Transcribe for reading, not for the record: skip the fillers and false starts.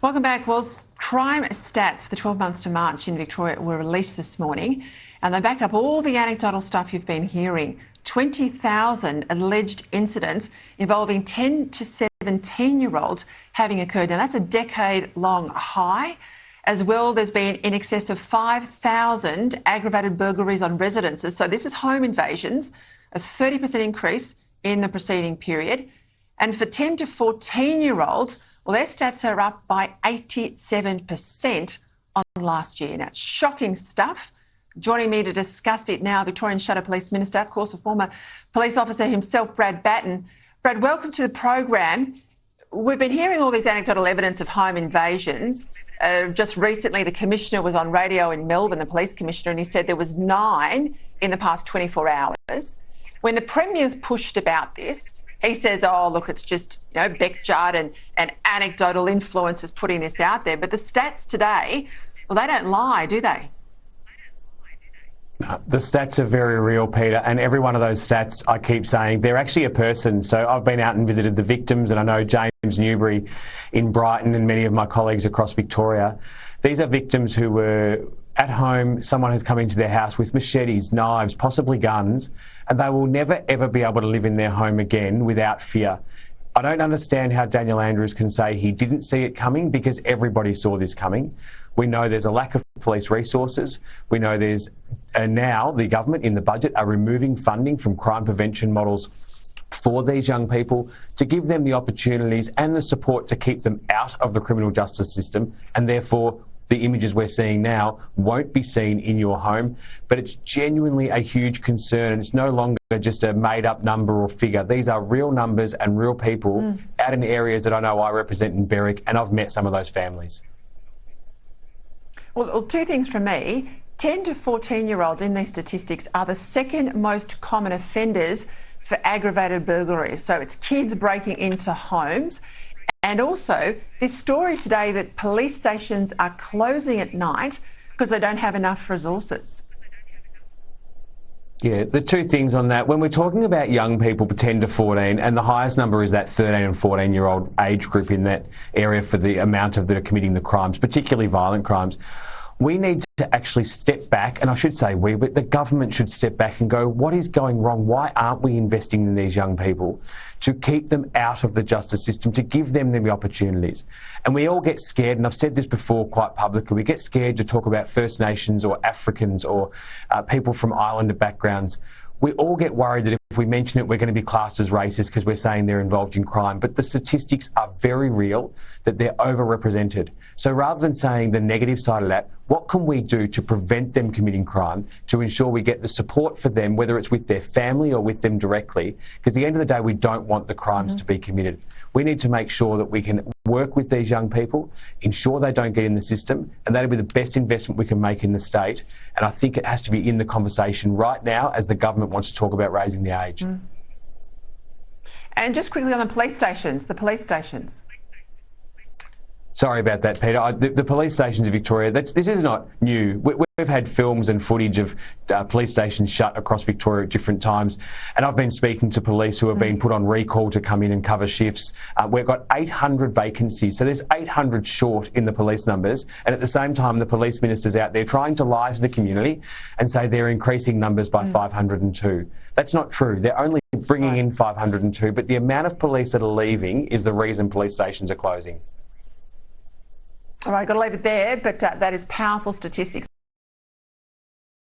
Welcome back. Well, crime stats for the 12 months to March in Victoria were released this morning, and they back up all the anecdotal stuff you've been hearing. 20,000 alleged incidents involving 10 to 17-year-olds having occurred. Now, that's a decade-long high. As well, there's been in excess of 5,000 aggravated burglaries on residences. So this is home invasions, a 30% increase in the preceding period. And for 10 to 14-year-olds, well, their stats are up by 87% on last year. Now, it's shocking stuff. Joining me to discuss it now, Victorian Shadow Police Minister, of course, a former police officer himself, Brad Batten. Brad, welcome to the program. We've been hearing all this anecdotal evidence of home invasions. Just recently, the Commissioner was on radio in Melbourne, the Police Commissioner, and he said there was 9 in the past 24 hours. When the Premier's pushed about this, he says, oh, look, it's just, Beck Judd and anecdotal influencers putting this out there. But the stats today, well, they don't lie, do they? No, the stats are very real, Peter, and every one of those stats, I keep saying, they're actually a person. So I've been out and visited the victims, and I know James Newbury in Brighton and many of my colleagues across Victoria. These are victims who were at home. Someone has come into their house with machetes, knives, possibly guns, and they will never, ever be able to live in their home again without fear. I don't understand how Daniel Andrews can say he didn't see it coming, because everybody saw this coming. We know there's a lack of police resources. We know there's now the government in the budget are removing funding from crime prevention models for these young people to give them the opportunities and the support to keep them out of the criminal justice system, and therefore the images we're seeing now won't be seen in your home. But it's genuinely a huge concern, and it's no longer just a made-up number or figure. These are real numbers and real people out in areas that I know I represent in Berwick, and I've met some of those families. Well, 2 things from me. 10 to 14-year-olds in these statistics are the second most common offenders for aggravated burglaries. So it's kids breaking into homes. And also, this story today that police stations are closing at night because they don't have enough resources. Yeah, the 2 things on that. When we're talking about young people, 10 to 14, and the highest number is that 13 and 14-year-old age group in that area for the amount of that are committing the crimes, particularly violent crimes, we need to actually step back, and I should say we, but the government should step back and go, what is going wrong? Why aren't we investing in these young people to keep them out of the justice system, to give them the opportunities? And we all get scared, and I've said this before quite publicly, we get scared to talk about First Nations or Africans or people from islander backgrounds. We all get worried that if we mention it, we're going to be classed as racist because we're saying they're involved in crime. But the statistics are very real, that they're overrepresented. So rather than saying the negative side of that, what can we do to prevent them committing crime, to ensure we get the support for them, whether it's with their family or with them directly? Because at the end of the day, we don't want the crimes to be committed. We need to make sure that we can work with these young people, ensure they don't get in the system, and that'll be the best investment we can make in the state. And I think it has to be in the conversation right now as the government wants to talk about raising the age. And just quickly on the police stations. Sorry about that, Peter. The police stations in Victoria, this is not new. We've had films and footage of police stations shut across Victoria at different times, and I've been speaking to police who have been put on recall to come in and cover shifts. We've got 800 vacancies, so there's 800 short in the police numbers, and at the same time the police minister's out there trying to lie to the community and say they're increasing numbers by 502. That's not true. They're only bringing in 502, but the amount of police that are leaving is the reason police stations are closing. All right, got to leave it there, but that is powerful statistics.